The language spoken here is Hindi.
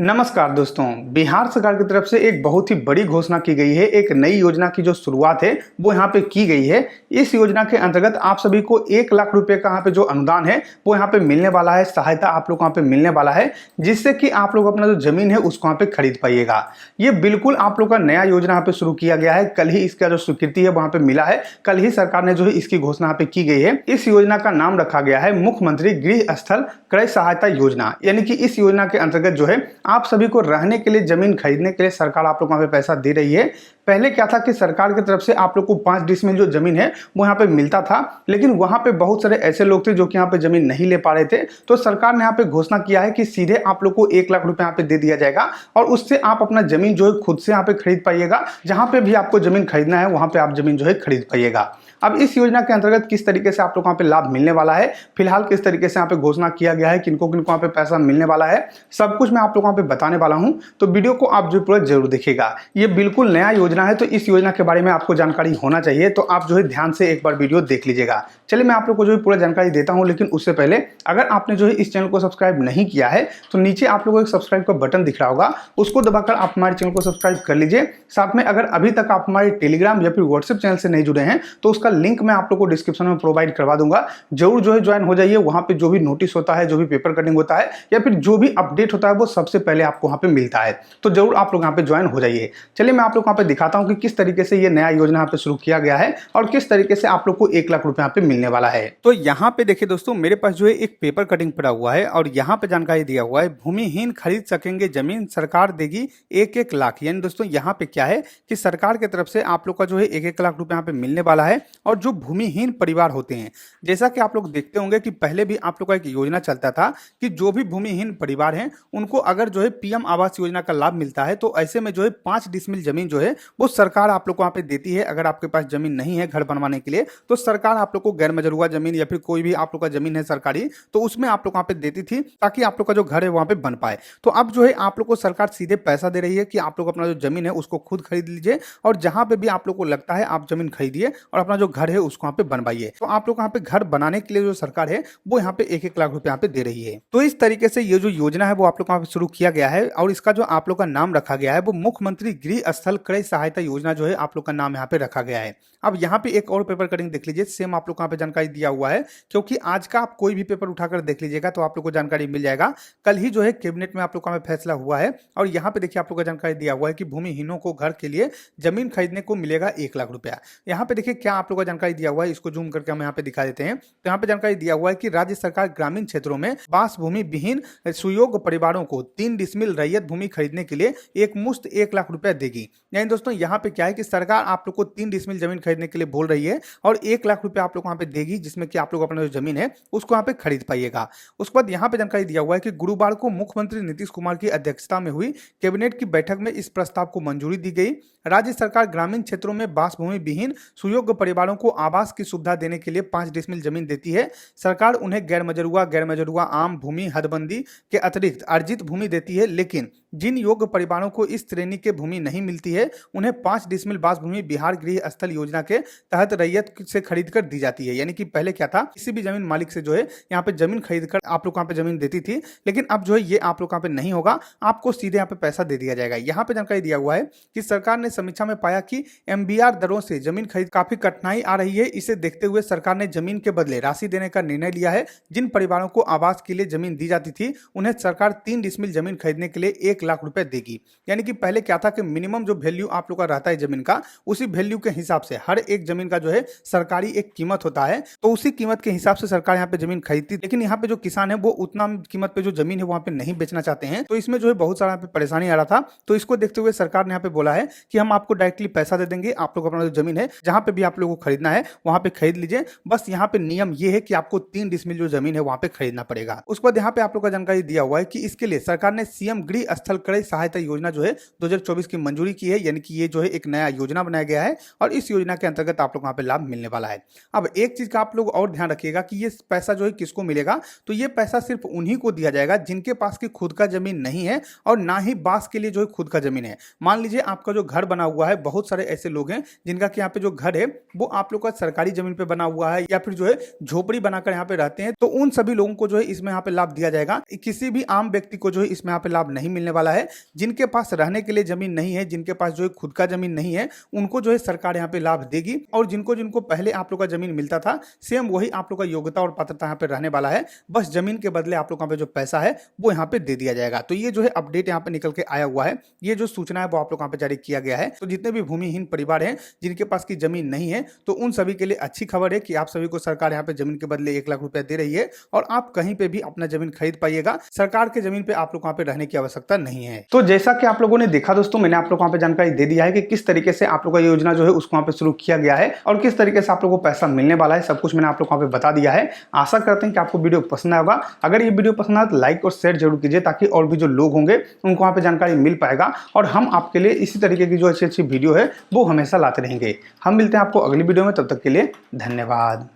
नमस्कार दोस्तों। बिहार सरकार की तरफ से एक बहुत ही बड़ी घोषणा की गई है। एक नई योजना की जो शुरुआत है वो यहाँ पे की गई है। इस योजना के अंतर्गत आप सभी को 1 लाख रुपए का यहाँ पे जो अनुदान है वो यहाँ पे मिलने वाला है। सहायता आप लोग को यहाँ पे मिलने वाला है, जिससे कि आप लोग अपना जो जमीन है उसको यहाँ पे खरीद पाइएगा। ये बिल्कुल आप लोग का नया योजना यहाँ पे शुरू किया गया है। कल ही इसका जो स्वीकृति है वहाँ पे मिला है। कल ही सरकार ने जो है इसकी घोषणा यहाँ पे की गई है। इस योजना का नाम रखा गया है मुख्यमंत्री गृह स्थल क्रय सहायता योजना। यानी कि इस योजना के अंतर्गत जो है आप सभी को रहने के लिए, जमीन खरीदने के लिए सरकार आप लोग को यहाँ पे पैसा दे रही है। पहले क्या था कि सरकार की तरफ से आप लोग को 5 डिसमिल जो जमीन है वो यहाँ पे मिलता था, लेकिन वहाँ पे बहुत सारे ऐसे लोग थे जो कि यहाँ पे जमीन नहीं ले पा रहे थे। तो सरकार ने यहाँ पे घोषणा किया है कि सीधे आप लोग को 1 लाख रुपए यहाँ पे दे दिया जाएगा और उससे आप अपना जमीन जो है खुद से यहाँ पे खरीद पाइएगा। जहाँ पे भी आपको जमीन खरीदना है वहाँ पे आप जमीन जो है खरीद पाइएगा। अब इस योजना के अंतर्गत किस तरीके से आप लोग यहाँ पे लाभ मिलने वाला है, फिलहाल किस तरीके से यहाँ पे घोषणा किया गया है, किनको किनको यहाँ पे पैसा मिलने वाला है, सब कुछ मैं आप लोग यहाँ पे बताने वाला हूँ। तो वीडियो को आप जो पूरा जरूर देखिएगा। ये बिल्कुल नया योजना है, तो इस योजना के बारे में आपको जानकारी होना चाहिए। तो आप जो है ध्यान से एक बार वीडियो देख लीजिएगा। चलिए मैं आप लोग को जो है पूरा जानकारी देता हूँ, लेकिन उससे पहले अगर आपने जो है इस चैनल को सब्सक्राइब नहीं किया है तो नीचे आप लोगों को एक सब्सक्राइब का बटन दिख रहा होगा, उसको दबाकर आप हमारे चैनल को सब्सक्राइब कर लीजिए। साथ में अगर अभी तक आप हमारे टेलीग्राम या फिर व्हाट्सएप चैनल से नहीं जुड़े हैं तो उसका लिंक मैं आप लोग को डिस्क्रिप्शन में प्रोवाइड करवा दूंगा। जरूर जो है ज्वाइन हो जाइए। वहां पे जो भी नोटिस होता है, जो भी पेपर कटिंग होता है या फिर जो भी अपडेट होता है वो सबसे पहले आपको वहां पे मिलता है। तो जरूर आप लोग यहाँ पे ज्वाइन हो जाइए। चलिए मैं आप लोग यहाँ पे दिखाता हूँ कि किस तरीके से ये नया योजना यहाँ पे शुरू किया गया है और किस तरीके से आप लोग को 1 लाख रुपए यहाँ पे मिलने वाला है। तो यहाँ पे देखिए दोस्तों, मेरे पास जो है एक पेपर कटिंग पड़ा हुआ है और यहाँ पे जानकारी दिया हुआ है भूमिहीन खरीद सकेंगे जमीन, सरकार देगी 1-1 लाख। यानी दोस्तों यहाँ पे क्या है कि सरकार की तरफ से आप लोग का जो है 1-1 लाख रुपए यहाँ पे मिलने वाला है। और जो भूमिहीन परिवार होते हैं, जैसा कि आप लोग देखते होंगे कि पहले भी आप लोग का एक योजना चलता था कि जो भी भूमिहीन परिवार हैं उनको अगर जो है पीएम आवास योजना का लाभ मिलता है तो ऐसे में जो है 5 डिसमिल जमीन जो है वो सरकार आप लोग को वहां पे देती है। अगर आपके पास जमीन नहीं है घर बनवाने के लिए तो सरकार आप लोग को गैर मजरूआ जमीन या फिर कोई भी आप लोग का जमीन है सरकारी, तो उसमें आप लोग वहां पे देती थी ताकि आप लोग का जो घर है वहां पे बन पाए। तो अब जो है आप लोग को सरकार सीधे पैसा दे रही है कि आप लोग अपना जो जमीन है उसको खुद खरीद लीजिए और जहां पे भी आप लोग को लगता है आप जमीन खरीदिए और अपना जो घर है उसको वहां पे बनवाइए। तो आप लोग यहाँ पे घर बनाने के लिए जो सरकार है वो यहाँ पे 1-1 लाख रुपए यहाँ पे दे रही है। तो इस तरीके से ये जो योजना है वो आप लोग यहाँ पे शुरू किया गया है और इसका जो आप लोग का नाम रखा गया है वो मुख्यमंत्री गृह स्थल क्रय सहायता योजना जो है आप लोग का नाम यहाँ पे रखा गया है। अब यहाँ पे एक और पेपर कटिंग देख लीजिए, सेम आप लोग यहाँ पे जानकारी दिया हुआ है, क्योंकि आज का आप कोई भी पेपर उठाकर देख लीजिएगा तो आप लोग को जानकारी मिल जाएगा। कल ही जो है कैबिनेट में आप लोग का फैसला हुआ है और यहाँ पे देखिए आप लोग का जानकारी दिया हुआ है कि भूमिहीनों को घर के लिए जमीन खरीदने को मिलेगा 1 लाख रुपया। यहाँ पे देखिए क्या आप लोग का जानकारी दिया हुआ है, इसको जूम करके हम यहाँ पे दिखा देते हैं। तो यहाँ पे जानकारी दिया हुआ है कि राज्य सरकार ग्रामीण क्षेत्रों में बास भूमि विहीन सुयोग्य परिवारों को 3 डिसमिल रैयत भूमि खरीदने के लिए एक मुश्त 1 लाख रुपया देगी। यानी दोस्तों यहाँ पे क्या है कि सरकार आप लोग को 3 डिसमिल जमीन खरीदने के लिए बोल रही है और 1 लाख रुपया आप लोग वहां पे देगी, जिसमें कि आप लोग अपना जो जमीन है उसको यहाँ पे खरीद पाइएगा। उसके बाद यहाँ पे जानकारी दिया हुआ है कि गुरुवार को मुख्यमंत्री नीतीश कुमार की अध्यक्षता में हुई कैबिनेट की बैठक में इस प्रस्ताव को मंजूरी दी गई। राज्य सरकार ग्रामीण क्षेत्रों में बास भूमि विहीन सुयोग्य परिवारों को आवास की सुविधा देने के लिए 5 डिसमिल जमीन देती है। सरकार उन्हें गैर मजरूआ आम भूमि हदबंदी के अतिरिक्त अर्जित भूमि देती है, लेकिन जिन योग्य परिवारों को इस श्रेणी के भूमि नहीं मिलती है उन्हें 5 डिसमिल बास भूमि बिहार गृह स्थल योजना के तहत रैयत से खरीद कर दी जाती है। यानी कि पहले क्या था, किसी भी जमीन मालिक से जो है यहाँ पे जमीन खरीद कर आप लोग यहाँ पे जमीन देती थी, लेकिन अब जो है ये आप लोग यहाँ पे नहीं होगा, आपको सीधे यहाँ पे पैसा दे दिया जाएगा। यहाँ पे जानकारी दिया हुआ है कि सरकार ने समीक्षा में पाया कि एमबीआर दरों से जमीन खरीद काफी कठिनाई आ रही है। इसे देखते हुए सरकार ने जमीन के बदले राशि देने का निर्णय लिया है। जिन परिवारों को आवास के लिए जमीन दी जाती थी उन्हें सरकार 3 डिसमिल जमीन खरीदने के लिए 1 लाख रुपए देगी। यानी कि पहले क्या था कि मिनिमम जो वैल्यू आप लोग का रहता है जमीन का, उसी वैल्यू के हिसाब से हर एक जमीन का जो है सरकारी एक कीमत होता है, तो उसी कीमत के हिसाब से सरकार यहाँ पे जमीन खरीदती। लेकिन यहाँ पे जो किसान है वो उतना कीमत पे जो जमीन है वहाँ पे नहीं बेचना चाहते हैं, तो इसमें जो है बहुत सारा यहाँ पे परेशानी आ रहा था। तो इसको देखते हुए सरकार ने यहाँ पे बोला है कि हम आपको डायरेक्टली पैसा दे देंगे, आप लोग अपना जो जमीन है जहां पे भी आप लोगों को खरीदना है वहां पे खरीद लीजिए। बस यहाँ पे नियम ये है कि आपको 3 डिसमिल जो जमीन है वहां पे खरीदना पड़ेगा। उसके बाद यहाँ पे आप लोग का जानकारी दिया हुआ है कि इसके लिए सरकार ने सीएम गृह स्थल क्रय सहायता योजना जो है 2024 की मंजूरी की है। यानी कि ये जो है एक नया योजना बनाया गया है और इस योजना के अंतर्गत आप लोग वहां पे लाभ मिलने वाला है। अब एक चीज का आप लोग और ध्यान रखिएगा कि ये पैसा जो है किसको मिलेगा, तो ये पैसा सिर्फ उन्हीं को दिया जाएगा जिनके पास की खुद का जमीन नहीं है और ना ही बास के लिए जो है खुद का जमीन है। मान लीजिए आपका जो घर बना हुआ है, बहुत सारे ऐसे लोग हैं जिनका कि यहाँ पे जो घर है वो आप लोग का सरकारी जमीन पे बना हुआ है या फिर जो है झोपड़ी बनाकर यहाँ पे रहते हैं, तो उन सभी लोगों को जो है इसमें यहाँ पे लाभ दिया जाएगा। किसी भी आम व्यक्ति को जो है इसमें यहाँ पे लाभ नहीं मिलने वाला है। जिनके पास रहने के लिए जमीन नहीं है, जिनके पास जो है खुद का जमीन नहीं है, उनको जो है सरकार यहाँ पे लाभ देगी। और जिनको जिनको पहले आप लोग का जमीन मिलता था, सेम वही आप लोग का योग्यता और पात्रता यहाँ पे रहने वाला है। बस जमीन के बदले आप लोग यहाँ पे जो पैसा है वो यहाँ पे दे दिया जाएगा। तो ये जो है अपडेट यहाँ पे निकल के आया हुआ है, ये जो सूचना है वो आप लोग यहाँ पे जारी किया गया है। तो जितने भी भूमिहीन परिवार हैं, जिनके पास की जमीन नहीं है, तो उन सभी के लिए अच्छी खबर है कि आप सभी को सरकार यहाँ पे जमीन के बदले 1 लाख रुपया दे रही है और आप कहीं पे भी अपना जमीन खरीद पाइएगा। सरकार के जमीन पे आप लोग वहाँ पे रहने की आवश्यकता नहीं है। तो जैसा कि आप लोगों ने देखा दोस्तों, मैंने आप लोग वहाँ पे जानकारी दे दिया है कि किस तरीके से आप लोग का योजना जो है उसको वहाँ पे शुरू किया गया है और किस तरीके से आप लोगों को पैसा मिलने वाला है। सब कुछ मैंने आप लोग को वहाँ पे बता दिया है। आशा करते हैं कि आपको वीडियो पसंद आएगा। अगर ये वीडियो पसंद आए तो लाइक और शेयर जरूर कीजिए, ताकि और भी जो लोग होंगे उनको वहाँ पे जानकारी मिल पाएगा और हम आपके लिए इसी तरीके की जो अच्छी अच्छी वीडियो है वो हमेशा लाते रहेंगे। हम मिलते हैं आपको अगली वीडियो में, तब तक के लिए धन्यवाद।